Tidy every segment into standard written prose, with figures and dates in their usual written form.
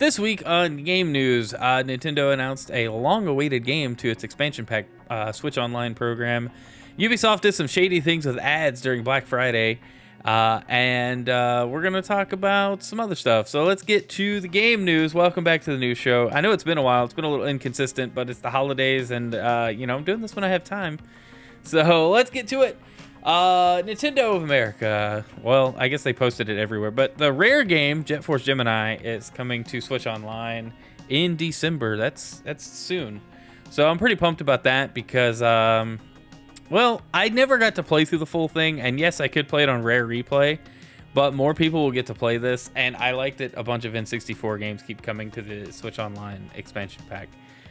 This week on game news, Nintendo announced a long-awaited game to its expansion pack Switch Online program. Ubisoft did some shady things with ads during Black Friday, and we're going to talk about some other stuff. So let's get to the game news. Welcome back to the news show. I know it's been a while. It's been a little inconsistent, but it's the holidays, and I'm doing this when I have time. So let's get to it. Nintendo of America. Well, I guess they posted it everywhere, but the rare game Jet Force Gemini is coming to Switch Online in December. That's soon. So I'm pretty pumped about that because, well, I never got to play through the full thing, and yes, I could play it on Rare Replay, but more people will get to play this, and I like that a bunch of N64 games keep coming to the Switch Online expansion pack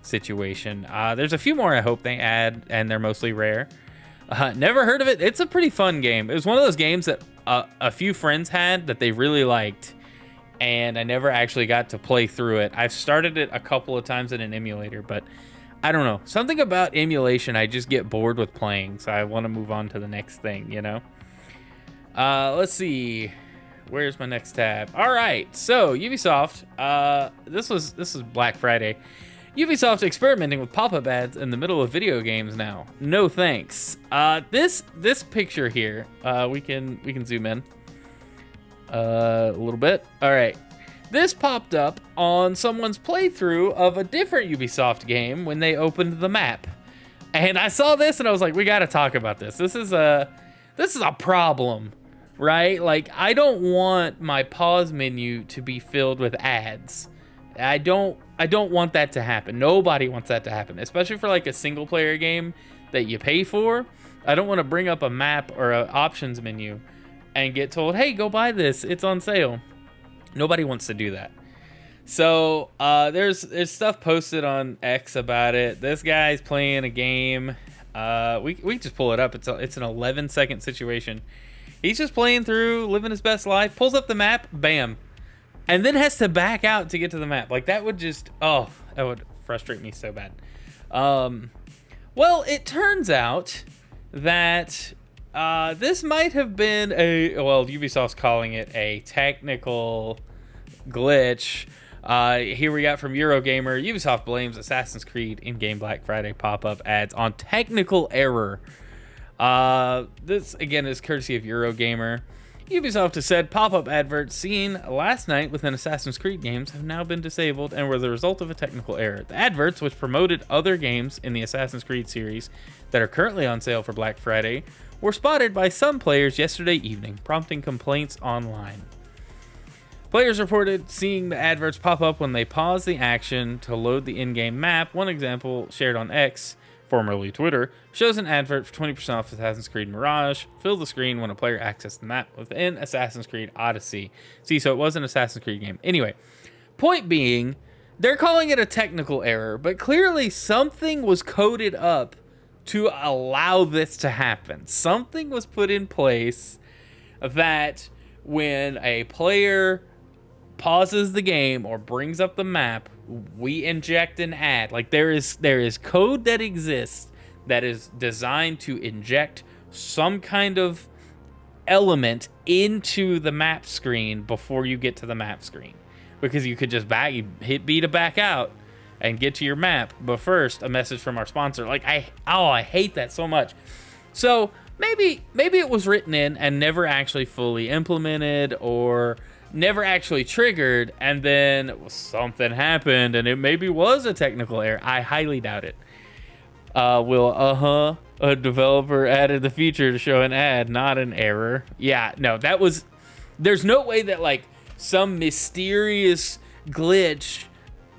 situation. There's a few more I hope they add, and they're mostly rare. Never heard of it. It's a pretty fun game. It was one of those games that a few friends had that they really liked, and I never actually got to play through it. I've started it a couple of times in an emulator, but I don't know. Something about emulation, I just get bored with playing, so I want to move on to the next thing, Let's see. Where's my next tab? All right, so Ubisoft. This was Black Friday. Ubisoft experimenting with pop-up ads in the middle of video games now. No thanks. This picture here, we can zoom in a little bit. All right, this popped up on someone's playthrough of a different Ubisoft game when they opened the map, and I saw this and I was like, we got to talk about this. This is a problem, right? Like, I don't want my pause menu to be filled with ads. I don't want that to happen. Nobody wants that to happen, especially for like a single player game that you pay for. I don't want to bring up a map or an options menu and get told, hey, go buy this, it's on sale. Nobody wants to do that. So there's stuff posted on X about it. This guy's playing a game. We just pull it up. It's an 11-second situation. He's just playing through, living his best life, pulls up the map, bam, and then has to back out to get to the map. Like, that would just, that would frustrate me so bad. Well, it turns out that this might have been Ubisoft's calling it a technical glitch. Here we got from Eurogamer, Ubisoft blames Assassin's Creed in-game Black Friday pop-up ads on technical error. This, again, is courtesy of Eurogamer. Ubisoft has said pop-up adverts seen last night within Assassin's Creed games have now been disabled and were the result of a technical error. The adverts, which promoted other games in the Assassin's Creed series that are currently on sale for Black Friday, were spotted by some players yesterday evening, prompting complaints online. Players reported seeing the adverts pop up when they paused the action to load the in-game map. One example shared on X, formerly Twitter, shows an advert for 20% off Assassin's Creed Mirage. Fill the screen when a player accesses the map within Assassin's Creed Odyssey. See, so it was an Assassin's Creed game. Anyway, point being, they're calling it a technical error, but clearly something was coded up to allow this to happen. Something was put in place that when a player pauses the game or brings up the map, we inject an ad. Like, there is code that exists that is designed to inject some kind of element into the map screen before you get to the map screen, because you could just hit B to back out and get to your map. But first, a message from our sponsor. Like, I hate that so much. So maybe it was written in and never actually fully implemented, or never actually triggered, and then something happened and it maybe was a technical error. I highly doubt it. A developer added the feature to show an ad, not an error. Yeah, no, there's no way that like some mysterious glitch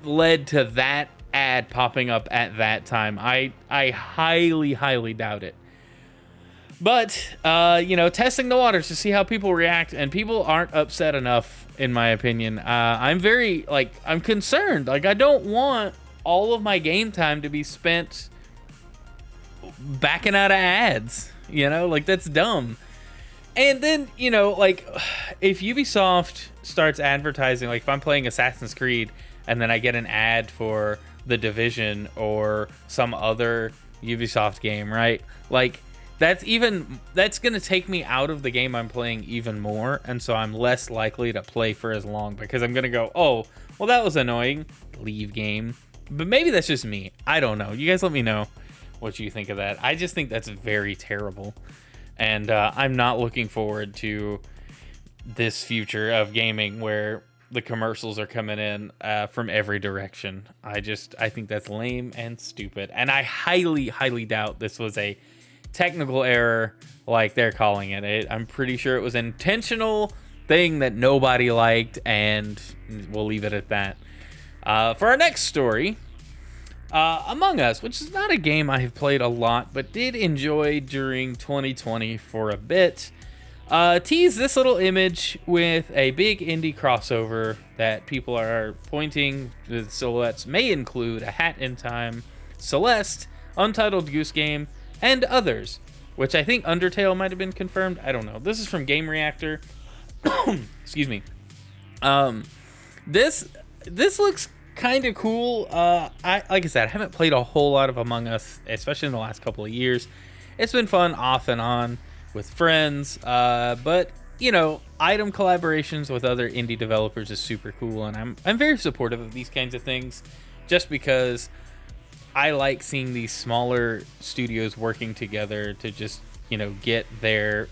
led to that ad popping up at that time. I highly doubt it. But, testing the waters to see how people react, and people aren't upset enough, in my opinion. I'm concerned. Like, I don't want all of my game time to be spent backing out of ads, like, that's dumb. And then, if Ubisoft starts advertising, like, if I'm playing Assassin's Creed and then I get an ad for The Division or some other Ubisoft game, right? Like, that's going to take me out of the game I'm playing even more, and so I'm less likely to play for as long, because I'm going to go, oh, Well, that was annoying. Leave game. But maybe that's just me. I don't know. You guys let me know what you think of that. I just think that's very terrible. And I'm not looking forward to this future of gaming where the commercials are coming in from every direction. I think that's lame and stupid. And I highly, highly doubt this was a technical error like they're calling it. I'm pretty sure it was an intentional thing that nobody liked, and we'll leave it at that. For our next story, Among Us, which is not a game I have played a lot, but did enjoy during 2020 for a bit, teased this little image with a big indie crossover that people are pointing to. Silhouettes may include A Hat in Time, Celeste, Untitled Goose Game, and others, which I think Undertale might have been confirmed. I don't know. This is from Game Reactor. Excuse me. This looks kind of cool. Like I said, I haven't played a whole lot of Among Us, especially in the last couple of years. It's been fun off and on with friends, but you know, item collaborations with other indie developers is super cool, and I'm very supportive of these kinds of things, just because I like seeing these smaller studios working together to just, you know, get their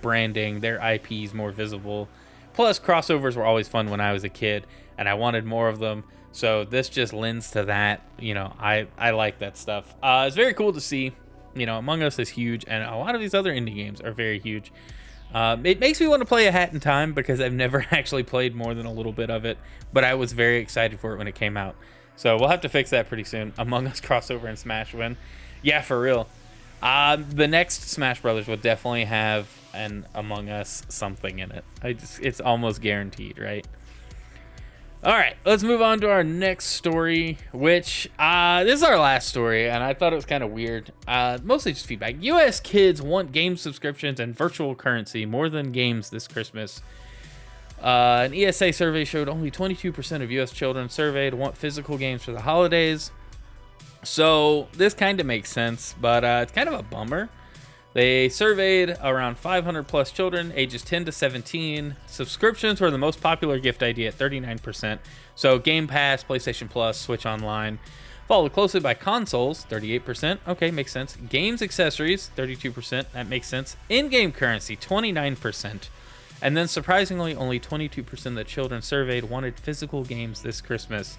branding, their IPs more visible. Plus, crossovers were always fun when I was a kid, and I wanted more of them. So this just lends to that. You know, I like that stuff. It's very cool to see. You know, Among Us is huge, and a lot of these other indie games are very huge. It makes me want to play A Hat in Time because I've never actually played more than a little bit of it, but I was very excited for it when it came out. So we'll have to fix that pretty soon. Among Us crossover and Smash win. Yeah, for real. The next Smash Brothers will definitely have an Among Us something in it. It's almost guaranteed, right? All right, let's move on to our next story, which this is our last story, and I thought it was kind of weird. Mostly just feedback. U.S. kids want game subscriptions and virtual currency more than games this Christmas. An ESA survey showed only 22% of U.S. children surveyed want physical games for the holidays. So this kind of makes sense, but it's kind of a bummer. They surveyed around 500 plus children, ages 10 to 17. Subscriptions were the most popular gift idea at 39%. So Game Pass, PlayStation Plus, Switch Online. Followed closely by consoles, 38%. Okay, makes sense. Games, accessories, 32%. That makes sense. In-game currency, 29%. And then surprisingly, only 22% of the children surveyed wanted physical games this Christmas.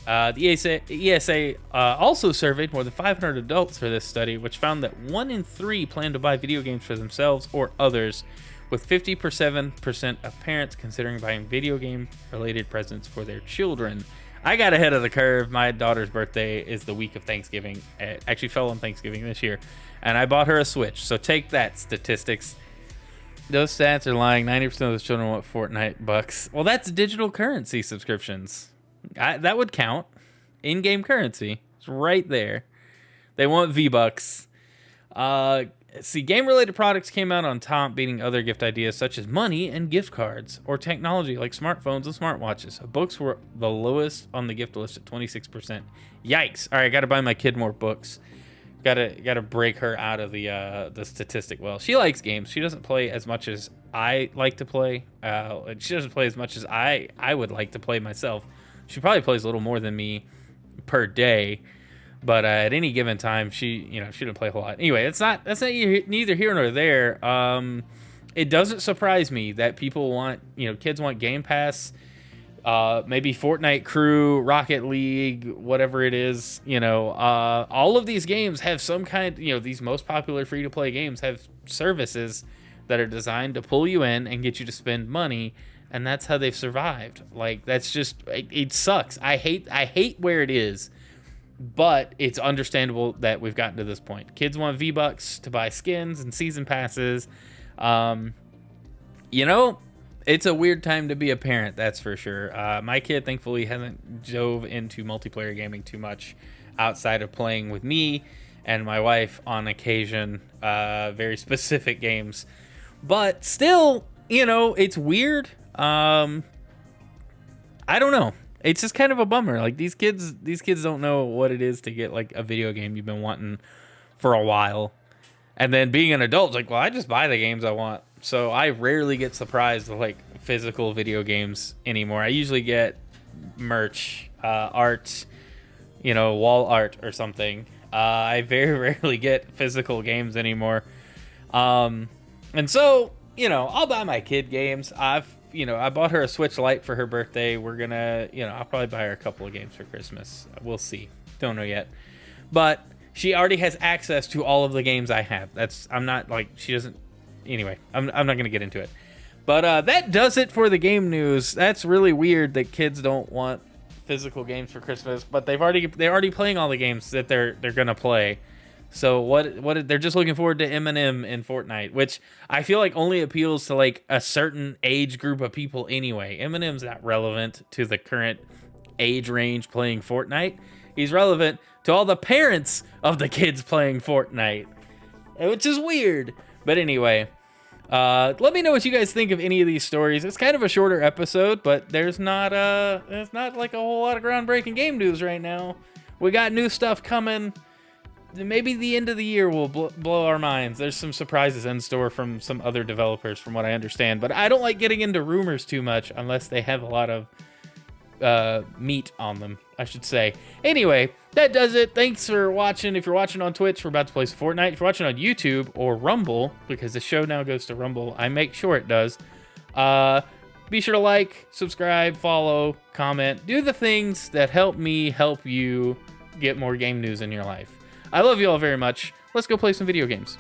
The ESA also surveyed more than 500 adults for this study, which found that 1 in 3 plan to buy video games for themselves or others, with 57% of parents considering buying video game-related presents for their children. I got ahead of the curve. My daughter's birthday is the week of Thanksgiving. It actually fell on Thanksgiving this year, and I bought her a Switch. So take that, statistics. Those stats are lying. 90% of those children want Fortnite bucks. Well, that's digital currency subscriptions. That would count. In-game currency. It's right there. They want V-Bucks. See, game-related products came out on top, beating other gift ideas such as money and gift cards, or technology like smartphones and smartwatches. Books were the lowest on the gift list at 26%. Yikes. All right, got to buy my kid more books. Got to break her out of the statistic. Well, she likes games. She doesn't play as much as I like to play. She doesn't play as much as I would like to play myself. She probably plays a little more than me per day, but at any given time, she doesn't play a whole lot. Anyway, that's neither here nor there. It doesn't surprise me that people want, kids want Game Pass, maybe Fortnite Crew, Rocket League, whatever it is. All of these games have some kind. These most popular free-to-play games have services that are designed to pull you in and get you to spend money. And that's how they've survived. Like, that's just, it sucks. I hate where it is, but it's understandable that we've gotten to this point. Kids want V-Bucks to buy skins and season passes. It's a weird time to be a parent, that's for sure. My kid, thankfully, hasn't dove into multiplayer gaming too much outside of playing with me and my wife on occasion, very specific games. But still, it's weird. I don't know. It's just kind of a bummer. Like, these kids don't know what it is to get like a video game you've been wanting for a while, and then being an adult, like, well, I just buy the games I want. So I rarely get surprised with like physical video games anymore. I usually get merch, art, wall art or something. I very rarely get physical games anymore. And so, I'll buy my kid games. I bought her a Switch Lite for her birthday. We're gonna, I'll probably buy her a couple of games for Christmas. We'll see. Don't know yet. But she already has access to all of the games I have. She doesn't. Anyway, I'm not gonna get into it. But that does it for the game news. That's really weird that kids don't want physical games for Christmas, but they're already playing all the games that they're gonna play. So what they're just looking forward to Eminem in Fortnite, which I feel like only appeals to like a certain age group of people anyway. Eminem's not relevant to the current age range playing Fortnite. He's relevant to all the parents of the kids playing Fortnite, which is weird. But anyway, let me know what you guys think of any of these stories. It's kind of a shorter episode, but there's not like a whole lot of groundbreaking game news right now. We got new stuff coming. Maybe the end of the year will blow our minds. There's some surprises in store from some other developers, from what I understand. But I don't like getting into rumors too much unless they have a lot of meat on them, I should say. Anyway, that does it. Thanks for watching. If you're watching on Twitch, we're about to play some Fortnite. If you're watching on YouTube or Rumble, because the show now goes to Rumble, I make sure it does. Be sure to like, subscribe, follow, comment. Do the things that help me help you get more game news in your life. I love you all very much. Let's go play some video games.